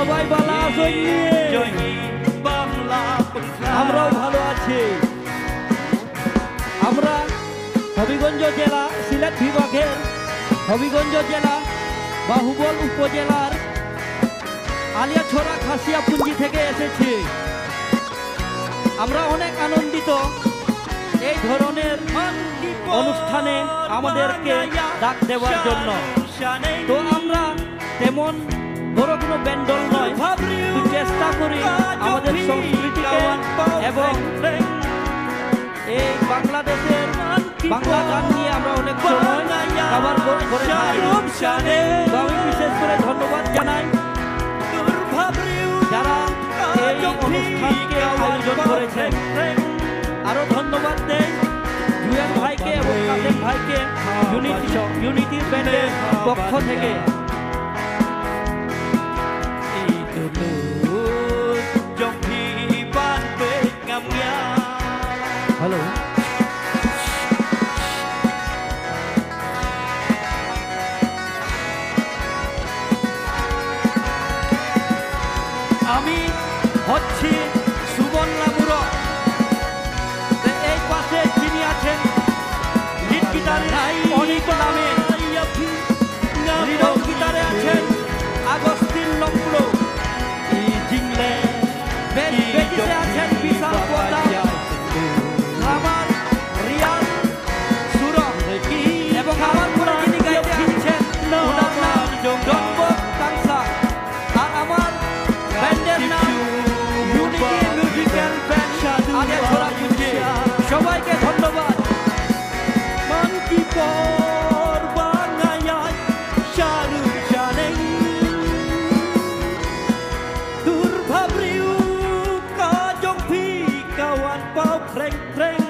সবাই ভালো আছেন? আমরাও ভালো আছি। আমরা হবিগঞ্জ জেলা, সিলেট বিভাগের হবিগঞ্জ জেলা বাহুবল উপজেলার আলিয়াছড়া খাসিয়াপুঞ্জি থেকে এসেছি। আমরা অনেক আনন্দিত এই ধরনের অনুষ্ঠানে আমাদেরকে ডাক দেওয়ার জন্য। তো আমরা তেমন বড় কোনো ব্যান্ডল নয়, তো চেষ্টা করি আমাদের সংস্কৃতিকে এবং এই বাংলাদেশের বাংলা গান নিয়ে আমরা অনেক সময় কভার করে থাকি। তো আমি বিশেষ করে ধন্যবাদ জানাই যারা এই অনুষ্ঠানকে আয়োজন করেছেন। আরো ধন্যবাদ দেই জুয়েল ভাইকে এবং কাদের ভাইকে ইউনিটি ব্যান্ডের পক্ষ থেকে। হ্যালো, আমি হচ্ছি সুমন লামুরা। এই পাশে যিনি আছেন লিড গিটারে অনিক নামে, লিড গিটারে আছেন আগস্টিন লম্বলো, বেটিতে আছেন বিশাল পদা, আমার রিয়াল সুর এবং আমার পরে যিনি গাইতে আসছেন ওনার নাম জম্বক কাংসা। আর আমার ব্যান্ডের নাম ইউনিটি মিউজিক্যাল ব্যান্ড আলিয়াছড়া পুঞ্জি। সবাইকে ধন্যবাদ। Man ki por bangayay sharu janeng dur bhabriu ka jong phi kawan pau kreng kreng